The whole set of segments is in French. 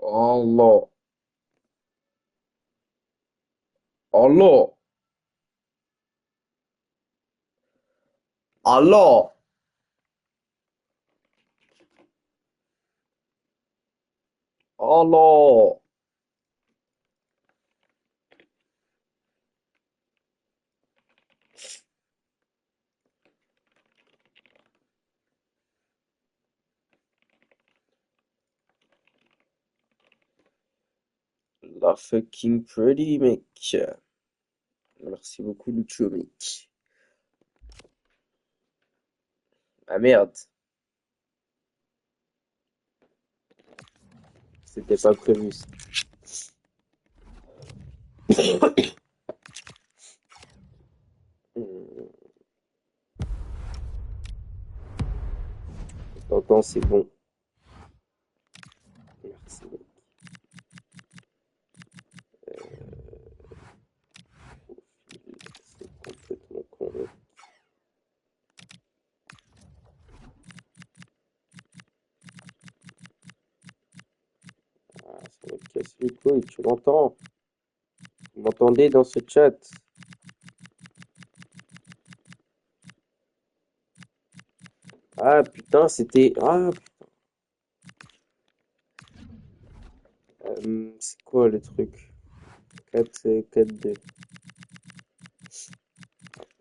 Allah. Allah. Allah. Allah. La fucking pretty, mec. Merci beaucoup, Lucho, mec. Ah merde. C'était pas prévu, ça. Hmm, T'entends, c'est bon. Merci, mec. C'est complètement con, mec. Ah, ça me casse les couilles, tu m'entends? Vous m'entendez dans ce chat? Ah putain, c'était. Ah, c'est quoi le truc? 4, 4, 2.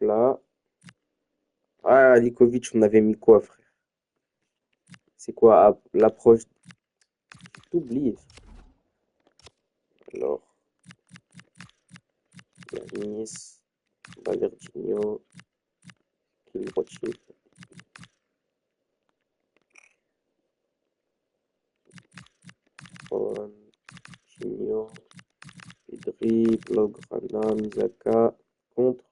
Là. Ah, Likovic, on avait mis quoi, frère? C'est quoi l'approche? J'ai oublié. Alors, Yanis, Valerdinho, Kilrochi, Coutinho, Pedri, Blaugrana, Misaka, contre.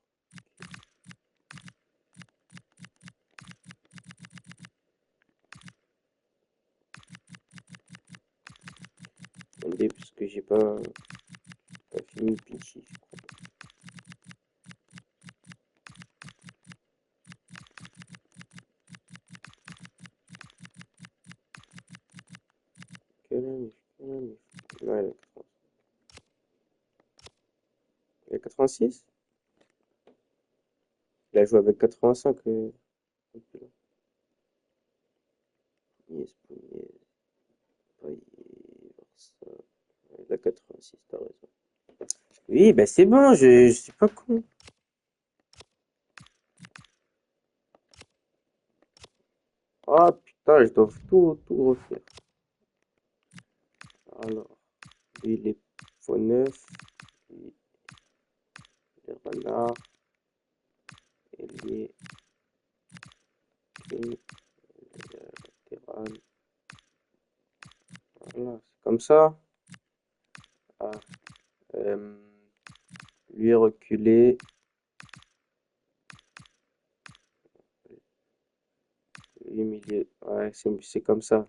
Attendez, parce que j'ai pas fini Pichi, je crois. Quelle année? Ouais, il y a 86? Il a joué avec 85. Yes, Puyol, Payet, Barça. Il a 86, t'as raison. Oui, bah c'est bon, je suis pas con. Ah putain, je dois tout refaire. Alors, lui, il est faux neuf, lui, il est renard, ailier, clé, latéral. Voilà, c'est comme ça. Ah, euh, lui reculé, lui milieu. Ouais, c'est comme ça.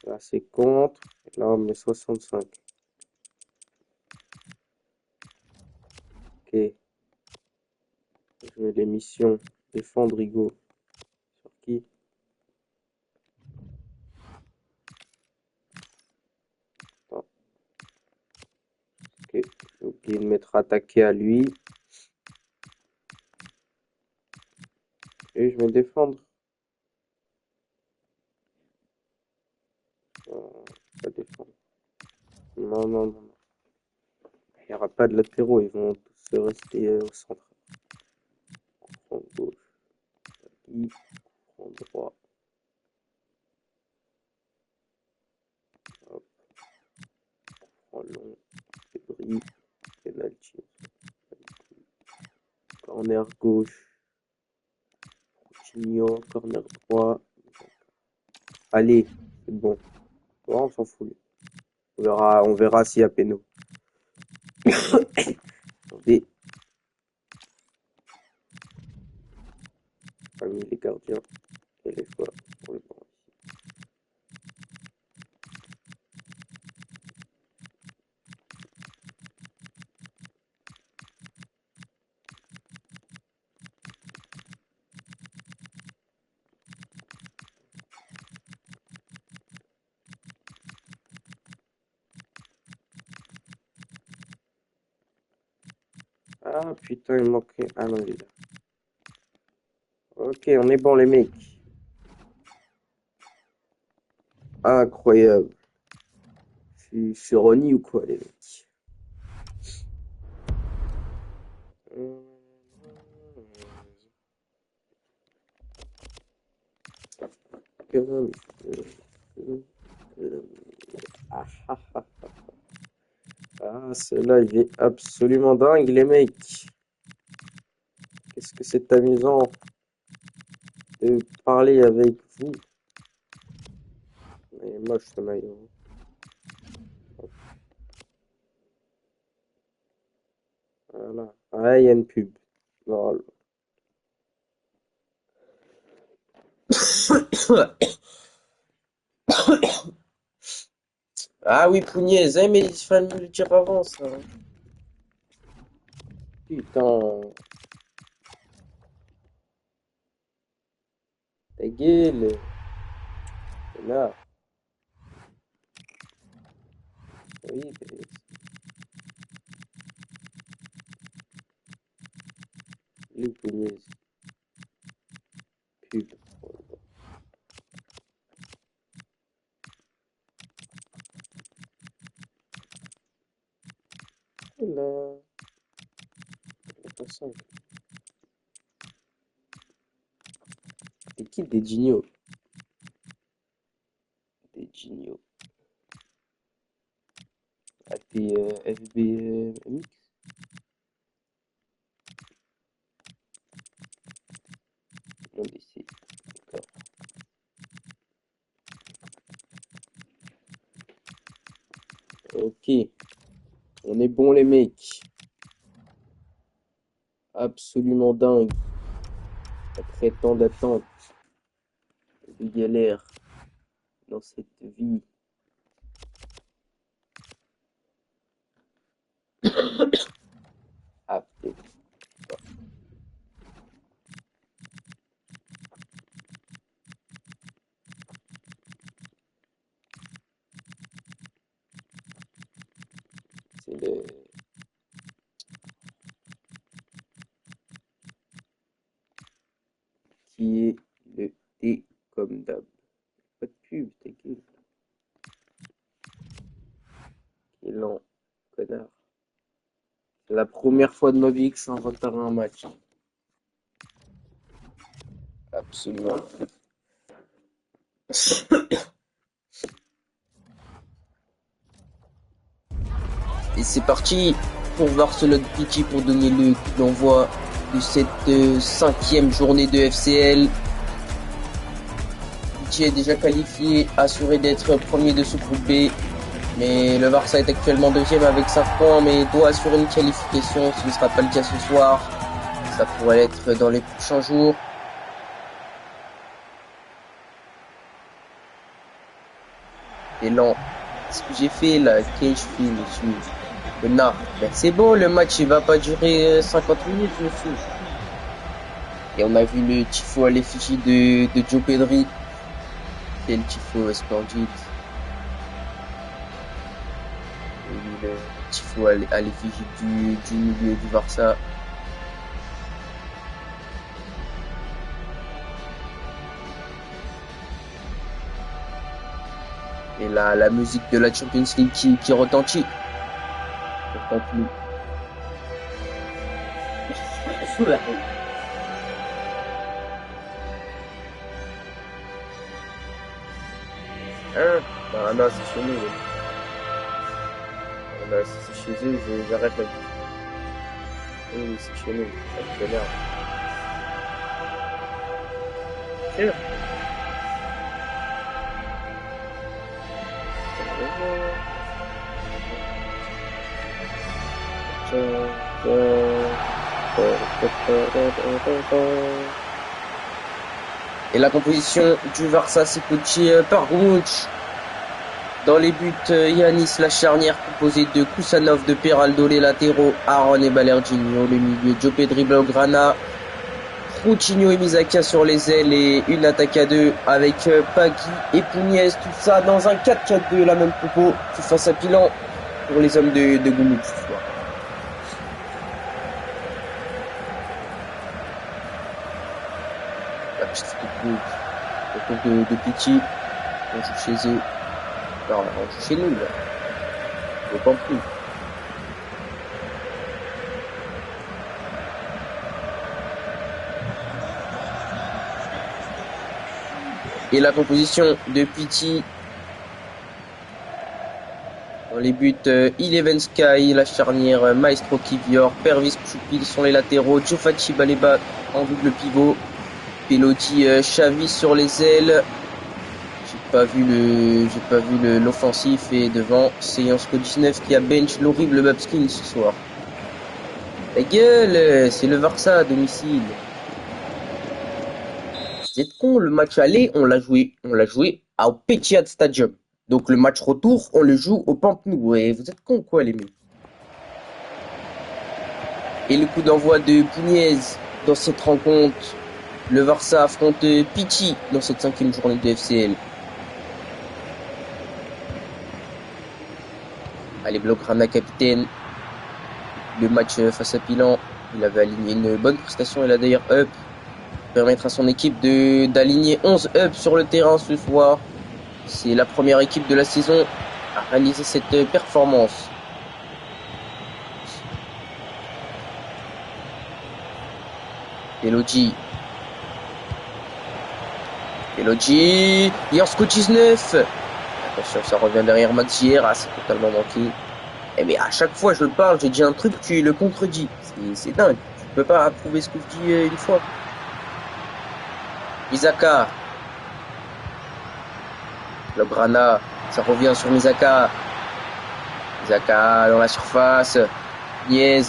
Là, c'est contre. Et là, on met 65. Ok, je mets les missions. Défendre Rigaud. Sur qui? Attends, ok, j'ai oublié de mettre attaqué à lui. Et je vais défendre. Pas défendre. Non, non, non. Il n'y aura pas de latéraux, ils vont tous rester au centre. Front gauche, qui, front droit, hop, front long, débris, penalty, corner gauche, Coutinho, corner droit. Allez, c'est bon. Bon, on s'en fout. On verra s'il y a péno. Attendez, parmi les gardiens, et les fois pour le temps. Ah putain, il manquait. Ah non, il est là. Ok, on est bon, les mecs. Incroyable. Je suis Ronnie ou quoi, les mecs? Comme ah, ah, ah. Ah, cela il est absolument dingue, les mecs. Qu'est-ce que c'est amusant de parler avec vous. Il est moche ce maillot. Voilà. Ah, il y a une pub. Voilà. Ah oui, punaise, mais il fallait me le dire avant ça. Putain, ta gueule. Là, oui, les punaises. Pub. Là, attention. T'es qui des Gigno? Des Gigno. Ah, t'es FB Mix? Non, mais c'est. D'accord. Ok. On est bon, les mecs. Absolument dingue. Après tant d'attente, de galère dans cette vie. Ah, peut-être. C'est le. Qui est le T comme d'hab. Pas de pub, ta gueule. Qui est lent, connard. C'est la première fois de ma vie que je suis en retard à un match. Absolument. Et c'est parti pour Barcelone Pity pour donner le coup d'envoi de cette cinquième journée de FCL. Pity est déjà qualifié, assuré d'être premier de ce groupe B. Mais le Barça est actuellement deuxième avec 5 points, mais doit assurer une qualification. Ce ne sera pas le cas ce soir. Ça pourrait l'être dans les prochains jours. Et lent. Ce que j'ai fait là, qu'est-ce que je fais, monsieur? Connard. Ben, c'est bon, le match il va pas durer 50 minutes, monsieur. Et on a vu le tifo à l'effigie de Joe Pedri. C'est le tifo splendide. Et le tifo à l'effigie du milieu du Barça. Et la musique de la Champions League qui retentit. Pourtant plus. Hein? Bah non, c'est chez nous. Bah, si c'est chez eux, j'arrête la vie. Oui, c'est chez nous. Ça me fait l'air. Sûr. Et la composition du Barça s'est coachée par Goumouch. Dans les buts, Yanis, la charnière composée de Kusanov, de Peraldo, les latéraux, Aaron et Balerginho, le milieu, Joe Pedri, Blaugrana, Coutinho et Misaka sur les ailes et une attaque à deux avec Pagui et Pugnez, tout ça dans un 4-4-2, la même propos, tout face à Pilan pour les hommes de Goumouch. gauche. Autour de Pichi. On joue chez eux. Non, on joue chez nous, là. Je pense plus. Et la composition de Pichi. Dans les buts, Eleven Sky, la charnière, Maestro Kivior, Pervis Choupi sont les latéraux, Diofachi Baleba en double pivot, Peloti Xavi sur les ailes. J'ai pas vu l'offensif, et devant, c'est Jansko 19 qui a bench l'horrible Babskin ce soir. La gueule, c'est le Varsa à domicile. Vous êtes con, le match aller, on l'a joué au Petjad Stadium. Donc le match retour, on le joue au Pampnou. Et vous êtes con quoi les mecs. Et le coup d'envoi de Pugnez dans cette rencontre. Le Varsa affronte Pichi dans cette 5e journée de FCL. Allez, Blaugrana capitaine. Le match face à Pilan, il avait aligné une bonne prestation. Il a d'ailleurs up. Permettre à son équipe d'aligner 11 up sur le terrain ce soir. C'est la première équipe de la saison à réaliser cette performance. Elodie, Jansko 19. Attention, ça revient derrière Maxier. Ah, c'est totalement manqué. Mais à chaque fois je parle, j'ai dit un truc, tu le contredis. C'est dingue. Tu peux pas approuver ce que je dis une fois. Misaka. Blaugrana, ça revient sur Misaka. Misaka dans la surface. Niez,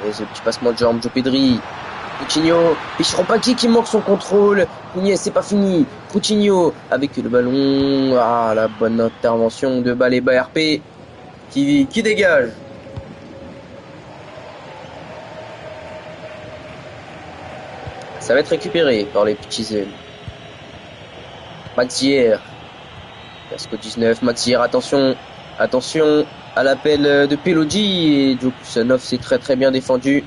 petit passement de jambe, Joe Pedri. Coutinho, Pichropaki qui manque son contrôle. Niez, c'est pas fini. Coutinho avec le ballon. Ah, la bonne intervention de Baleba RP qui dégage. Ça va être récupéré par les petits ailes. Maxier. Jansko 19, Maxier, attention à l'appel de Pelodi. Et Djokusanov s'est très bien défendu.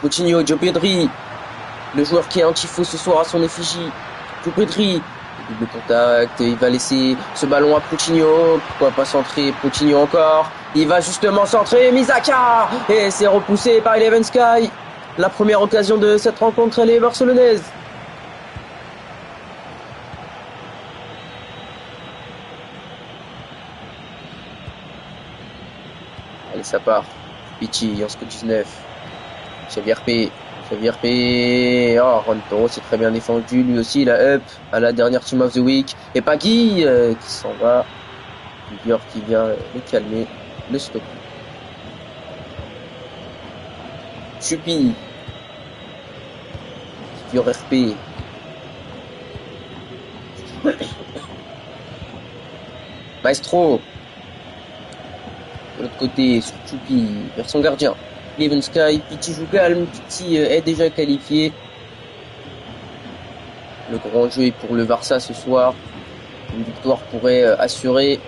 Coutinho, Joe Pedri, le joueur qui est anti-faux ce soir à son effigie. Joe Pedri, double contact, il va laisser ce ballon à Coutinho. Pourquoi pas centrer Coutinho encore? Il va justement centrer Misaka et c'est repoussé par Eleven Sky. La première occasion de cette rencontre, elle est barcelonaise. Allez, ça part. Pichi, Jansko 19. Xavier P. Oh, Ronto, c'est très bien défendu. Lui aussi, il a up à la dernière Team of the Week. Et Pagui qui s'en va. Kivior qui vient le calmer, le stopper. Choupi. Kivior RP. Maestro. De l'autre côté, sur Choupi, vers son gardien. Eleven Sky, Pichi joue calme, Pichi est déjà qualifié. Le grand jeu est pour le Varsa ce soir. Une victoire pourrait assurer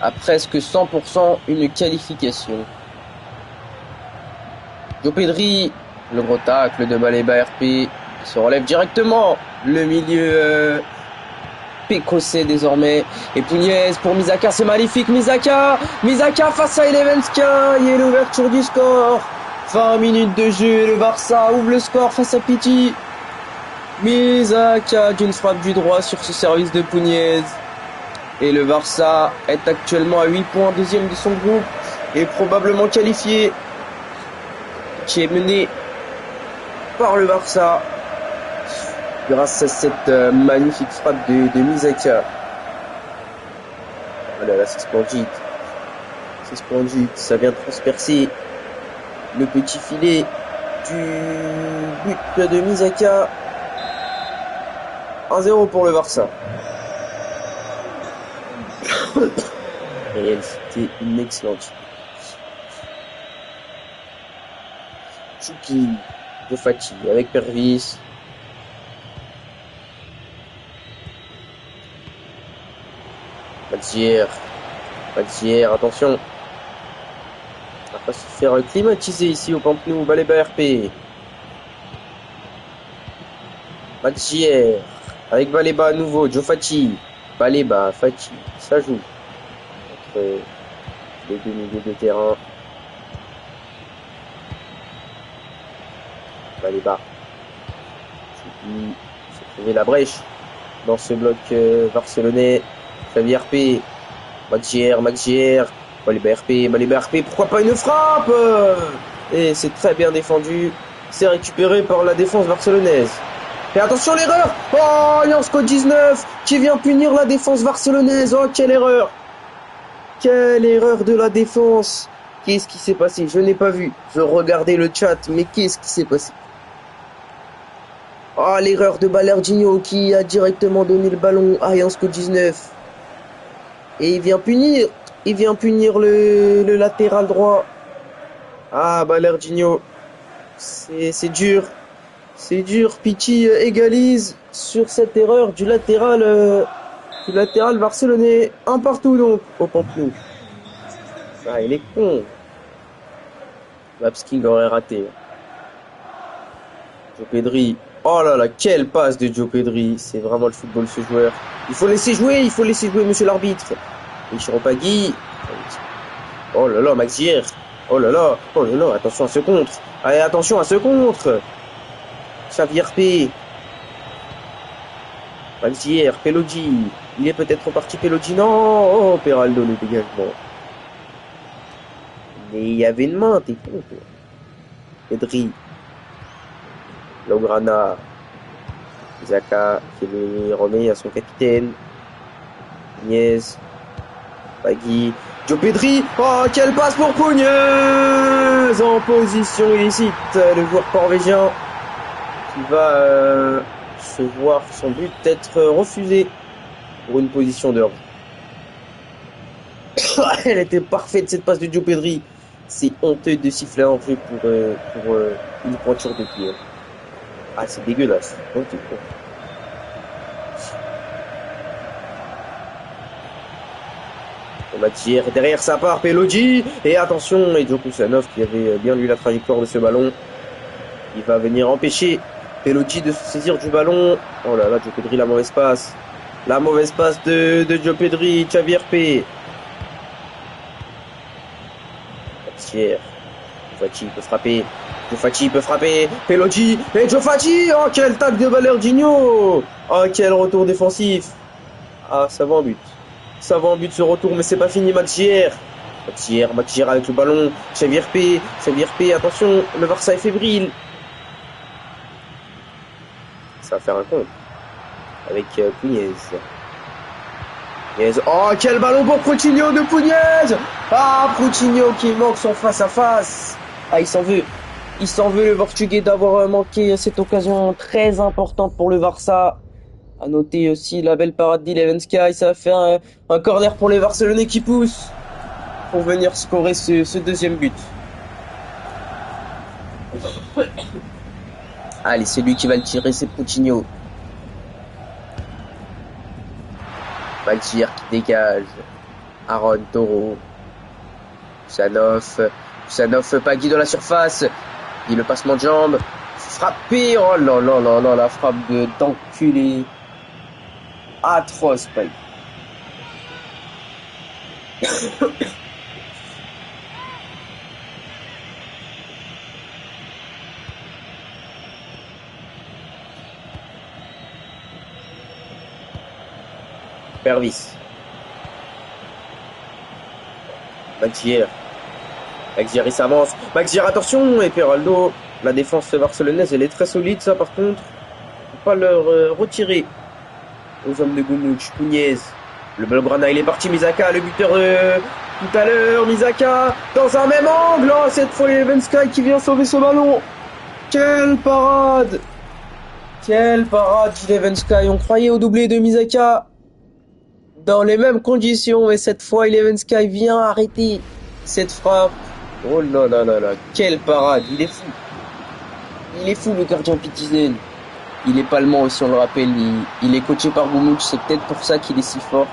à presque 100% une qualification. Joe Pedri, le gros tacle de Baleba RP, il se relève directement. Le milieu écossais désormais. Et Pugnez pour Misaka, c'est magnifique. Misaka face à Eleven Sky et l'ouverture du score. 20 minutes de jeu et le Barça ouvre le score face à Pichi. Misaka d'une frappe du droit sur ce service de Pugnez. Et le Barça est actuellement à 8 points, deuxième de son groupe et probablement qualifié. Qui est mené par le Barça grâce à cette magnifique frappe de Misaka. Voilà, là c'est splendide. C'est splendide. Ça vient transpercer le petit filet du but de Misaka. 1-0 pour le Barça. Et c'était une excellente. Chouki, Diofachi avec Pervis. Maxier, attention. On va pas se faire climatiser ici au Pampnou, Baleba RP. Maxier. Avec Baleba à nouveau. Joe Fati. Baleba, Fati. Ça joue. Entre les deux milieux de terrain. Baleba. C'est qui s'est trouvé la brèche dans ce bloc barcelonais. Xavier RP. Maxier. Baleba RP. Pourquoi pas une frappe? Et c'est très bien défendu. C'est récupéré par la défense barcelonaise. Et attention l'erreur. Oh, Jansko 19 qui vient punir la défense barcelonaise. Oh, quelle erreur. Quelle erreur de la défense. Qu'est-ce qui s'est passé? Je n'ai pas vu. Je regardais le chat, mais qu'est-ce qui s'est passé? Oh, l'erreur de Balerginho qui a directement donné le ballon à Jansko 19. Et il vient punir. Il vient punir le latéral droit. Ah, Balerginho. C'est dur. C'est dur. Pichi égalise sur cette erreur du latéral barcelonais. Un partout donc au Camp Nou. Ah, il est con. Lapsking aurait raté. Joe Pedri. Oh là là, quelle passe de Joe Pedri. C'est vraiment le football ce joueur. Il faut laisser jouer, monsieur l'arbitre. Et Chiropagui. Oh là là, Maxier. Oh là là, attention à ce contre. Allez, attention à ce contre. Xavier P. Maxier, Pelodji. Il est peut-être reparti Pelodji. Non. Oh, Peraldo, le dégagement. Mais il y avait une main, t'es con, toi. Pedri. Lograna. Zaka qui le remet à son capitaine. Nunez. Bagui. Joe Pedri. Oh, quelle passe pour Pugnes en position illicite. Le joueur norvégien qui va se voir son but être refusé pour une position de hors. Elle était parfaite cette passe de Joe Pedri. C'est honteux de siffler en jeu pour une pointure de pied. Ah, c'est dégueulasse. Honteux. Maxier, derrière ça part Pelodji. Et attention, et Joe Kusanov qui avait bien lu la trajectoire de ce ballon. Il va venir empêcher Pelodji de se saisir du ballon. Oh là là, Joe Pedri, la mauvaise passe. La mauvaise passe de Joe Pedri, Xavier P. Maxier. Fati peut frapper. Joe Fati peut frapper. Pelodji. Et Joe Fati. Oh, quel tac de Balerginho. Oh, quel retour défensif. Ah, ça va en but. Ça va en but ce retour, mais c'est pas fini. Maxier avec le ballon. Xavier P, attention, le Barça est fébrile. Ça va faire un compte. Avec Pugnes. Oh, quel ballon pour Coutinho de Pugnes. Ah, Coutinho qui manque son face-à-face. Ah, il s'en veut. Il s'en veut, le Portugais, d'avoir manqué cette occasion très importante pour le Barça. À noter aussi la belle parade d'Eleven Sky. Ça va faire un corner pour les Barcelonais qui poussent pour venir scorer ce deuxième but. Allez, c'est lui qui va le tirer, c'est Coutinho. Maxier qui dégage. Aaron Toro. Kusanov, Pagui dans la surface. Et le passement de jambe. Frappé. Oh là là là là, la frappe d'enculé. Atroce, Pagui. Pervis. Maxier, il s'avance. Maxier, attention. Et Peraldo. La défense barcelonaise, elle est très solide, ça, par contre. Faut pas leur retirer aux hommes de Goumouch. Pugnes. Le Blaugrana, il est parti. Misaka, le buteur tout à l'heure. Misaka, dans un même angle. Oh, cette fois, Eleven Sky qui vient sauver ce ballon. Quelle parade. Quelle parade, Eleven Sky. On croyait au doublé de Misaka. Dans les mêmes conditions, mais cette fois, Eleven Sky vient arrêter cette frappe. Oh là là là là, quelle parade, il est fou. Il est fou, le gardien Pitizen. Il est pas allemand, si on le rappelle, il est coaché par Goumouch, c'est peut-être pour ça qu'il est si fort.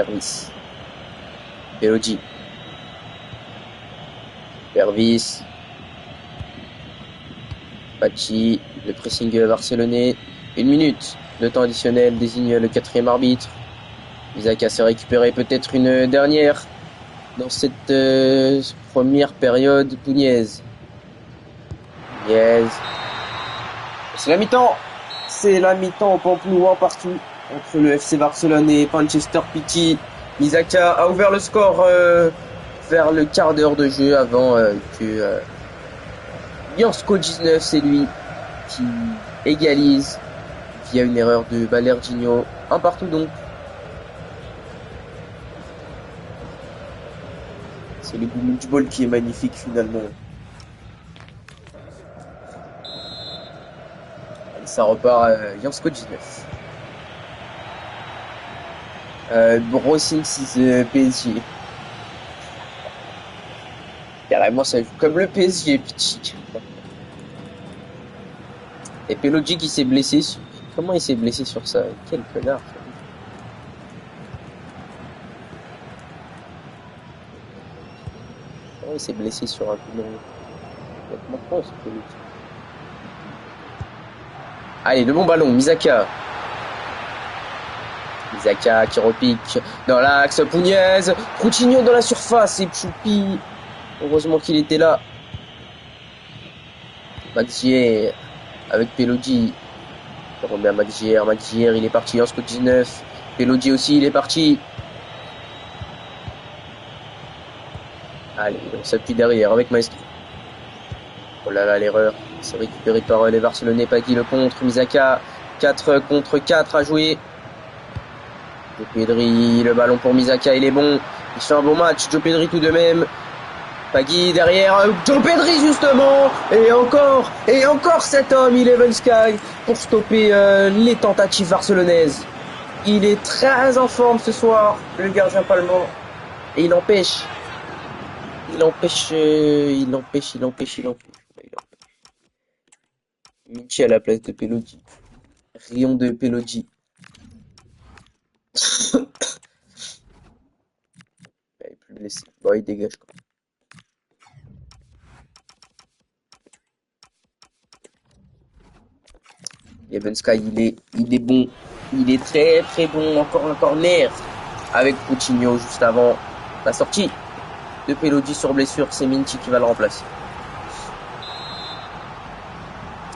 Pervis. Pelodji. Pervis. Pachi. Le pressing barcelonais. 1 minute. Le temps additionnel désigne le 4e arbitre. Misaka s'est récupéré peut-être une dernière dans cette première période. Pugnez. C'est la mi-temps. C'est la mi-temps au Pampelune partout entre le FC Barcelone et Manchester City. Misaka a ouvert le score vers le quart d'heure de jeu avant que Jansko 19, c'est lui qui égalise via une erreur de Balerginho. Un partout donc. C'est le ball qui est magnifique finalement. Et ça repart Jansko 19. Brossing 6 PSG. Carrément ça joue comme le PSG, petit. Et Pelodji qui s'est blessé. Comment il s'est blessé sur ça? Quel connard. Comment il s'est blessé sur un coup de maintenant, ce Pelodji. Allez, le bon ballon, Misaka. Misaka qui repique dans l'axe, Pugnez, Coutinho dans la surface et Choupi. Heureusement qu'il était là. Maxier avec Pelodji. On remet à Maxier, il est parti en Scott 19. Pelodji aussi, il est parti. Allez, on s'appuie derrière avec Maestro. Oh là là, l'erreur. C'est récupéré par les Barcelonais, Pagui le contre, Misaka. 4 contre 4 à jouer. Joe Pedri, le ballon pour Misaka, il est bon. Il fait un bon match, Joe Pedri tout de même. Pagui derrière, Joe Pedri justement. Et encore cet homme, Eleven Sky, pour stopper les tentatives barcelonaises. Il est très en forme ce soir, le gardien Palma. Et il empêche. Michi à la place de Pelodji. Rion de Pelodji. Il est plus blessé. Bon, il dégage quoi. Eleven Sky, il est bon. Il est très très bon. Encore un corner avec Coutinho juste avant la sortie de Pelodji sur blessure. C'est Minchi qui va le remplacer.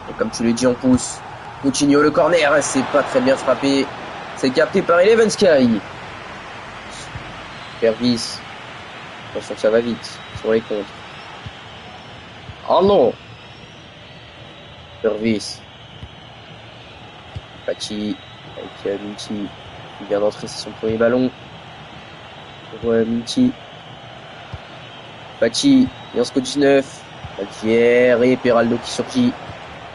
Et comme tu l'as dit, on pousse. Coutinho le corner, c'est pas très bien frappé. C'est capté par Eleven Sky. Pervis. Attention, ça va vite. Sur les comptes. Oh non. Pervis. Pachi. Avec Minchi. Il vient d'entrer, c'est son premier ballon. Pour Minchi. Pachi. Jansko 19. Pachier et Peraldo qui surgit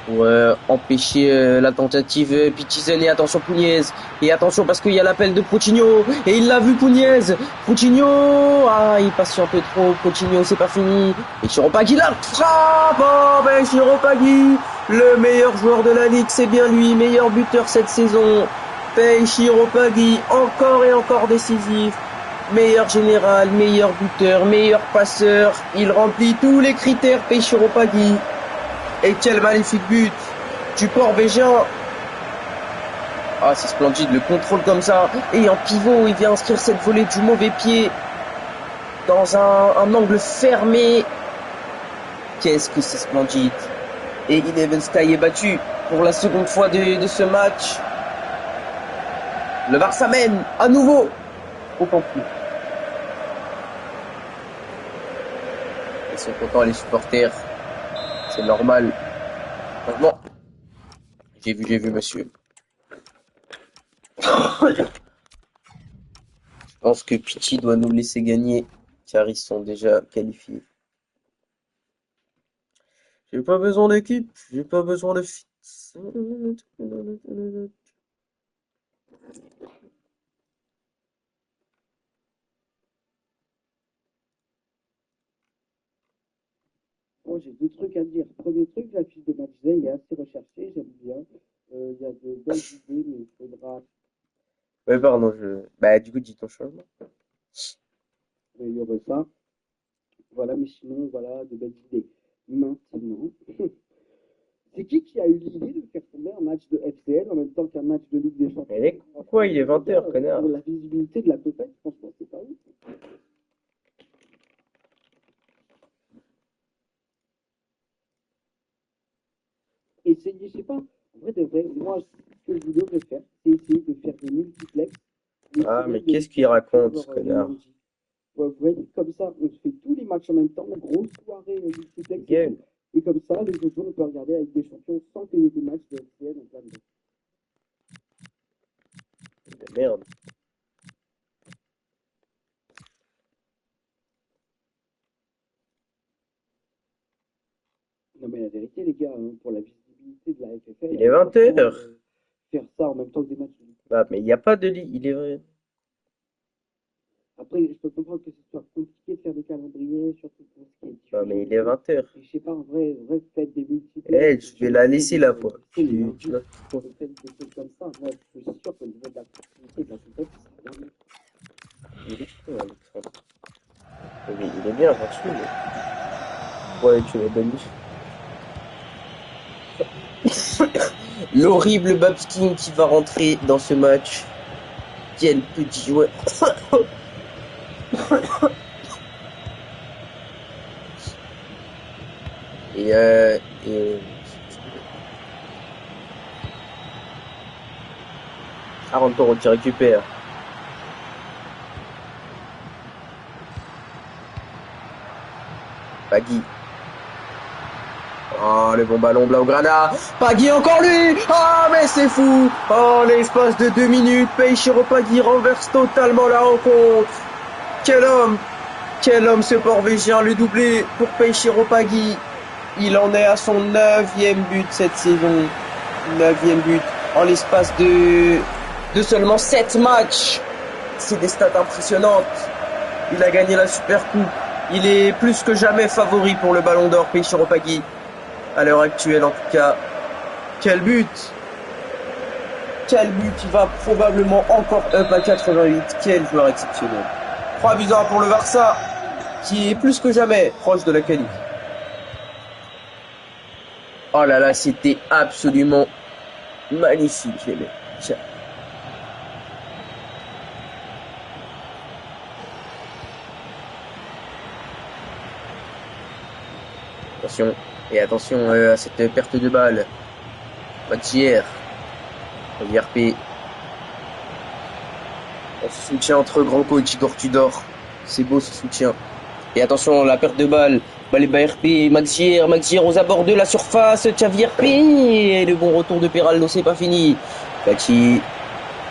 pour empêcher la tentative Pitisen. Et attention Pugnez. Et attention parce qu'il y a l'appel de Coutinho. Et il l'a vu Pugnez. Coutinho. Ah, il passe un peu trop. Coutinho, c'est pas fini. Et Chiropagui la frappe. Oh ben Chiropagui, le meilleur joueur de la ligue, c'est bien lui. Meilleur buteur cette saison. Pei Chiropagui, encore et encore décisif. Meilleur général, meilleur buteur, meilleur passeur. Il remplit tous les critères Pei Chiropagui. Et quel magnifique but du Port-Végin. Ah, c'est splendide, le contrôle comme ça. Et en pivot, il vient inscrire cette volée du mauvais pied dans un angle fermé. Qu'est-ce que c'est splendide. Et Eleven Sky est battu pour la seconde fois de ce match. Le Barça mène à nouveau au Pampelune. Ils sont contents les supporters. C'est normal. Franchement, j'ai vu, monsieur. Je pense que Pichi doit nous laisser gagner, car ils sont déjà qualifiés. J'ai pas besoin d'équipe, j'ai pas besoin de fit. Moi, j'ai deux trucs à dire. Premier truc, la fiche de match day est assez recherchée, j'aime bien. Il y a de belles idées, mais il faudra Ouais, pardon, Bah, du coup, dis ton changement. Mais il y aurait ça. Voilà, mais sinon, voilà, de belles idées. Maintenant, c'est qui a eu l'idée de faire tomber un match de FCL en même temps qu'un match de Ligue des Champions? Mais pourquoi il est 20h, connard? Pour la visibilité de la compète, franchement, c'est pas ouf. Essayez, je sais pas, en vrai, de vrai, moi, ce que je devrais faire, c'est essayer de faire des multiplex les Ah, mais finales de qu'est-ce Ligue des qu'il Champions, raconte, ce genre le connard? lundi. Ouais, vous voyez, comme ça, on se fait tous les matchs en même temps, grosse soirée multiplex et Gueule. tout. Et comme ça, les autres jours, on peut regarder avec des champions sans qu'il y ait des matchs de FCL en plein dedans. Merde. Non, mais la vérité, les gars, hein, pour la visibilité de la FFL, Il est 20h. faire ça en même temps que des matchs de Ligue. Bah, mais il n'y a pas de lit, il est vrai. Après, je peux comprendre que ce soit compliqué de faire des calendriers, surtout pour ce qui est Bah, diffusion mais et il est tout. 20h. Et je sais pas, en vrai, faites des multiplex Eh, je vais sur la les laisser jours la où fois. c'est le Tu lundi. vois pourquoi? Faites des choses comme ça. Moi, je suis sûr qu'au niveau de la proximité de la compétition, ça sera bien mieux. Il est fou, Alexandre. Il est bien gentil, mais... Ouais, tu es belle. L'horrible Babskin qui va rentrer dans ce match. Quel petit joueur. Et, euh, et... Aaron Toro qui récupère. Pagui. Oh, le bon ballon Blaugrana. Pagui encore lui. Ah, mais c'est fou. Oh, l'espace de 2 minutes. Peichero Pagui renverse totalement la rencontre. Quel homme. Quel homme ce Porvégien. Le doublé pour Peichero Pagui. Il en est à son 9e but cette saison. 9e but en l'espace de seulement 7 matchs. C'est des stats impressionnantes. Il a gagné la Super Coupe. Il est plus que jamais favori pour le Ballon d'Or, Peichero Pagui. À l'heure actuelle, en tout cas. Quel but! Quel but! Il va probablement encore up à 88. Quel joueur exceptionnel. 3 buts à 1 pour le Barça, qui est plus que jamais proche de la qualif. Oh là là, c'était absolument magnifique, les mecs. Tiens. Attention. Et attention à cette perte de balle. Mathier. IRP. On se soutient entre grands coach Igor Tudor. C'est beau ce soutien. Et attention, la perte de balle. Baleba RP, Maxier aux abords de la surface. Xavi RP. Et le bon retour de Peraldo, c'est pas fini. Fati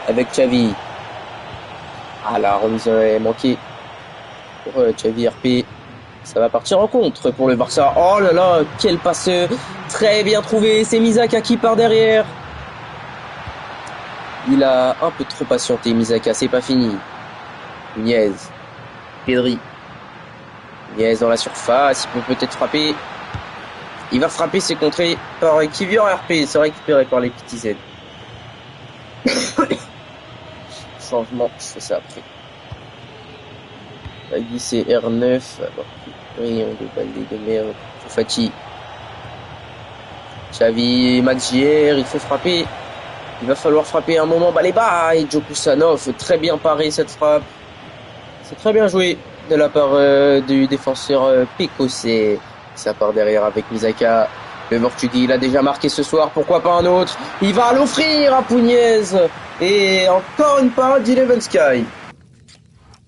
avec Xavi. Ah, la remise est manquée pour Xavi RP. Ça va partir en contre pour le Barça. Oh là là, quel passe très bien trouvé. C'est Misaka qui part derrière. Il a un peu trop patienté, Misaka. C'est pas fini. Nunez. Pedri. Nunez dans la surface. Il peut peut-être frapper. Il va frapper, c'est contré par Kivior RP. C'est récupéré par les petits Z. Changement, je fais ça après. Pagui c'est R9. Alors, oui, on des balles de merde. Fati. Xavi, Maxier, il faut frapper. Il va falloir frapper un moment. Baleba et Djokusanov. Très bien paré cette frappe. C'est très bien joué de la part du défenseur Pécossé. Ça part derrière avec Misaka. Le Portugais, il a déjà marqué ce soir. Pourquoi pas un autre? Il va l'offrir à Pugnez. Et encore une parade d'Eleven Sky.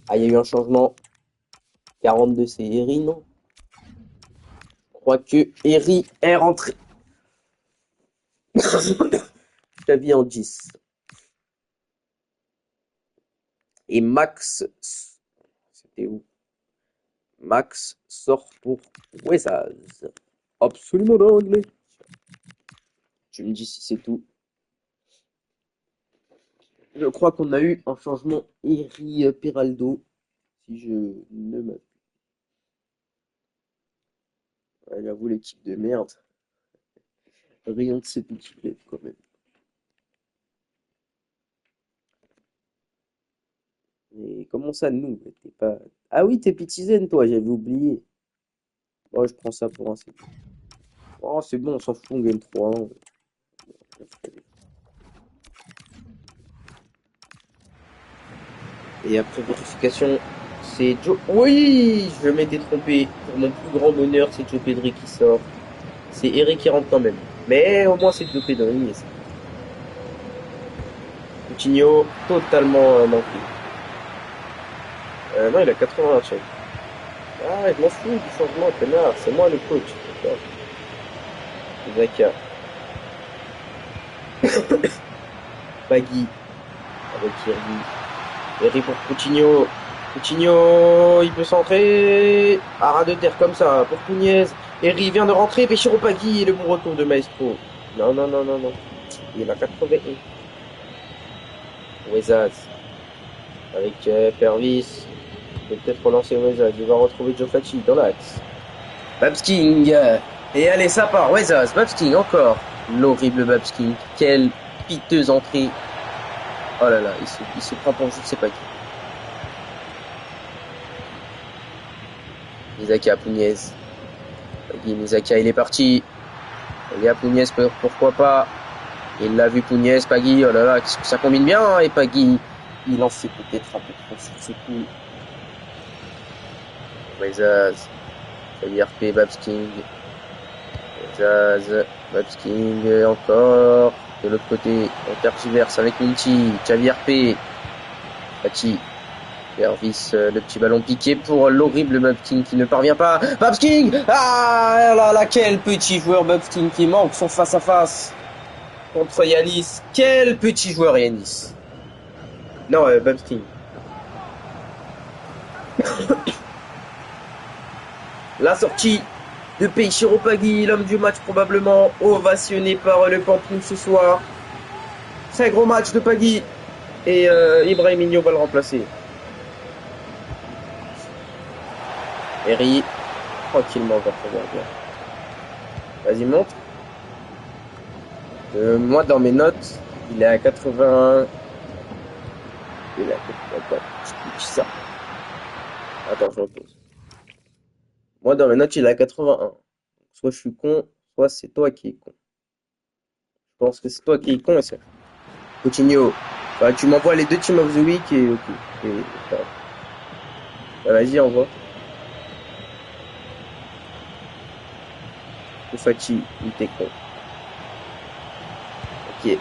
Ah, il y a eu un changement. 42, c'est Eri, non? Je crois que Eri est rentré. Xavi en 10. Et Max, c'était où? Max sort pour Wezaz. Absolument d'anglais. Tu me dis si c'est tout. Je crois qu'on a eu un changement Eri Peraldo. Si je ne m'abuse. Ouais, j'avoue, l'équipe de merde. Rien de ces petits clubs quand même. Et comment ça, nous? T'es pas... Ah oui, t'es Pitizen, toi, j'avais oublié. Oh, je prends ça pour un C. Oh, c'est bon, on s'en fout, on gagne 3-1. Et après vérification, c'est Joe. Oui, je m'étais trompé. Pour mon plus grand bonheur, c'est Joe Pedri qui sort. C'est Eric qui rentre quand même. Mais au moins, c'est Joe Pedri. Et Coutinho, totalement manqué. Non, il a 80 check. Ah, je m'en fous du changement, connard. C'est moi le coach. Zaka. Bagui. Avec Kirby. Eric pour Coutinho. Coutinho, il peut centrer. Arrêt de terre comme ça pour Pugnez. Eri vient de rentrer. Péchiro Pagui et le bon retour de Maestro. Non, non, non, non, non. Il a 81. Wezaz. Avec Pervis. Il peut peut-être relancer Wezaz. Il va retrouver Joe Fati dans l'axe. Babsking. Et allez, ça part. Wezaz. Babsking encore. L'horrible Babsking. Quelle piteuse entrée. Oh là là, il se prend pour je ne sais pas qui. Misaka Pugnez. Misaka, il est parti. Il y a Pugnez, pourquoi pas. Il l'a vu Pugnez, Pagui. Oh là là, qu'est-ce que ça combine bien. Hein, et Pagui, il en fait peut-être un peu trop sur ses coups. Wezaz. RP, Babsking. Wezaz. Babsking, encore. De l'autre côté, on tergiverse avec Minchi. Xavi RP. Fati. Pervis, le petit ballon piqué pour l'horrible Babsking qui ne parvient pas. Babsking! Ah là là, quel petit joueur Babsking qui manque son face-à-face contre Yanis. Quel petit joueur Yanis. Non, Babsking. La sortie de Péchiro Pagui, l'homme du match probablement, ovationné par le Pampelune ce soir. Très gros match de Pagui. Et Ibrahimigno va le remplacer. Eri, tranquillement, va pouvoir bien. Vas-y, monte. Moi, dans mes notes, il est à 81. Il est à 80. Je dis ça. Attends, je repose. Moi, dans mes notes, il est à 81. Soit je suis con, soit c'est toi qui es con. Je pense que c'est toi qui es con et c'est Coutinho. Bah, tu m'envoies les deux Team of the Week et ok. Bah, vas-y, envoie. Fati, il était con. Ok.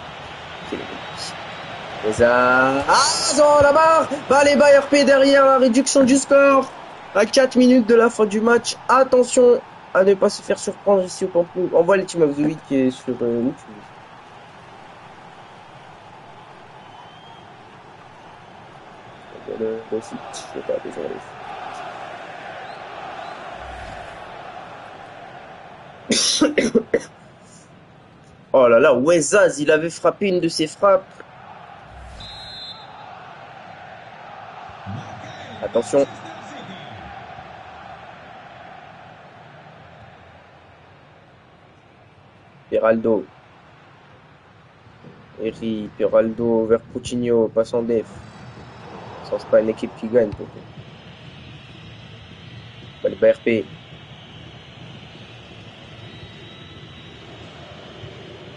Ça... Ah, non, la barre. Bah, les RP derrière la réduction du score. À 4 minutes de la fin du match. Attention à ne pas se faire surprendre ici au Pampelune. Envoie les Team of the Week sur YouTube. Le site, je sais pas, désolé. Oh là là, Wezaz, il avait frappé une de ses frappes. Attention. Peraldo. Eri, Peraldo vers Coutinho, passe en def. Ça, c'est pas une équipe qui gagne. Le BRP.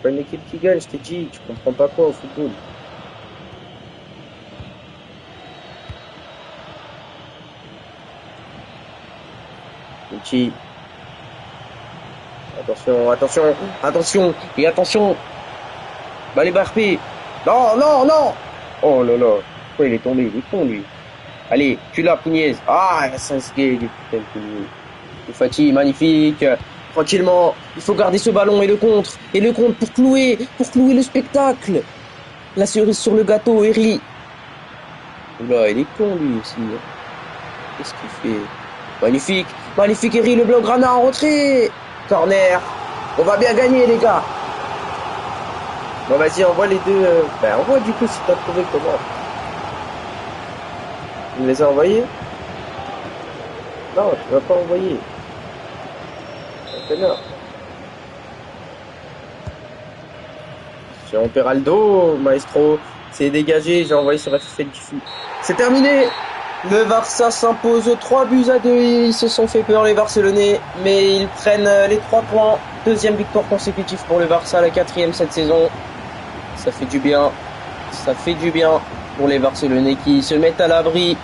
Pas une équipe qui gagne, je t'ai dit, tu comprends pas quoi au football. Minchi. Attention, attention, attention, et attention. Bah les BRP. Non, non, non. Oh là là. Pourquoi il est tombé? Il est con lui. Allez, tu l'as, Pugnez. Ah, ça se gagne, putain de Pugnez. Fati, magnifique. Tranquillement, il faut garder ce ballon et le contre. Et le contre pour clouer le spectacle. La cerise sur le gâteau, Eri. Oula, il est con lui aussi. Qu'est-ce qu'il fait? Magnifique, magnifique Eri, le Blaugrana en retrait. Corner. On va bien gagner les gars. Bon vas-y, envoie les deux. Ben envoie du coup si t'as trouvé comment. Tu me les as envoyés? Non, tu vas pas envoyer. Sur Peraldo, Maestro, c'est dégagé, j'ai envoyé sur FFL Diffus. C'est terminé. Le Barça s'impose 3-2. Ils se sont fait peur les Barcelonais, mais ils prennent les 3 points. Deuxième victoire consécutive pour le Barça, la 4e cette saison. Ça fait du bien. Ça fait du bien pour les Barcelonais qui se mettent à l'abri,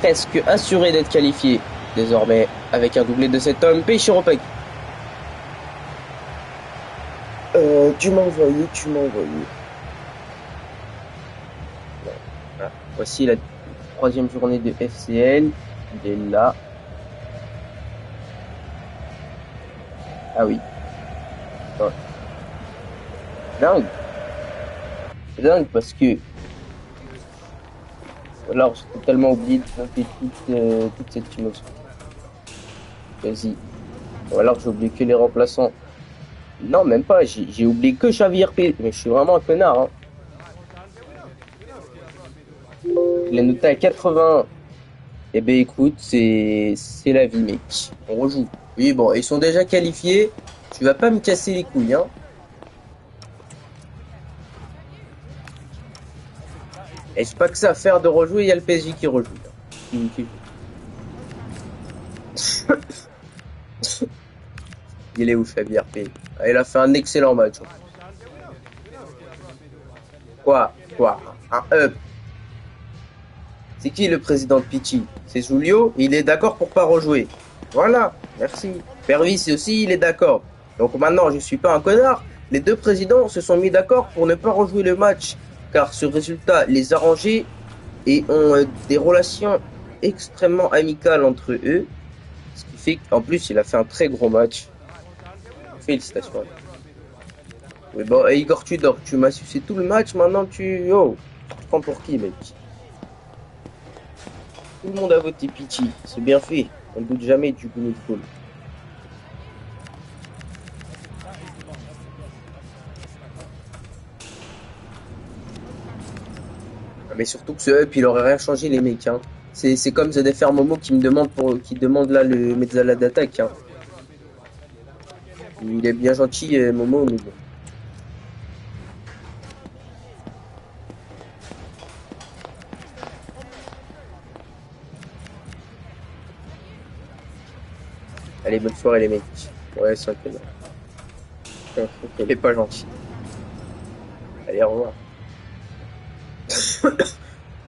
presque assurés d'être qualifiés désormais avec un doublé de cet homme, Peixiropek. Tu m'as envoyé. Voilà. Voici la 3e journée de FCL. Il est là. Ah oui. Ouais. Dingue parce que alors j'ai totalement oublié de noter toute cette émotion. Vas-y. Ou alors j'ai oublié que les remplaçants. Non, même pas. J'ai oublié que Xavi RP. Mais je suis vraiment un connard. Hein. Je l'ai noté à 80. Eh ben écoute, c'est la vie, mec. On rejoue. Oui, bon, ils sont déjà qualifiés. Tu vas pas me casser les couilles, hein. Et j'ai pas que ça à faire de rejouer. Il y a le PSG qui rejoue. Il est où, Xavi RP? Il a fait un excellent match. Quoi? Un up. C'est qui le président de Pichi? C'est Julio. Il est d'accord pour pas rejouer. Voilà. Merci. Pervis aussi, il est d'accord. Donc maintenant, je suis pas un connard. Les deux présidents se sont mis d'accord pour ne pas rejouer le match, car ce résultat les arrangeait et ont des relations extrêmement amicales entre eux. Ce qui fait qu'en plus, il a fait un très gros match. Félicitations. Mais bon, Igor Tudor, tu m'as sucé tout le match, maintenant tu... Oh, tu te prends pour qui, mec? Tout le monde a voté Pichi, c'est bien fait. On ne doute jamais du Gounod Goal. Mais surtout que ce up, il aurait rien changé, les mecs. Hein. C'est comme ZFR Momo qui demande là le Mezzala d'attaque. Hein. Il est bien gentil, Momo, mais bon. Allez, bonne soirée, les mecs. Ouais, c'est un connard. Il est pas gentil. Allez, au revoir.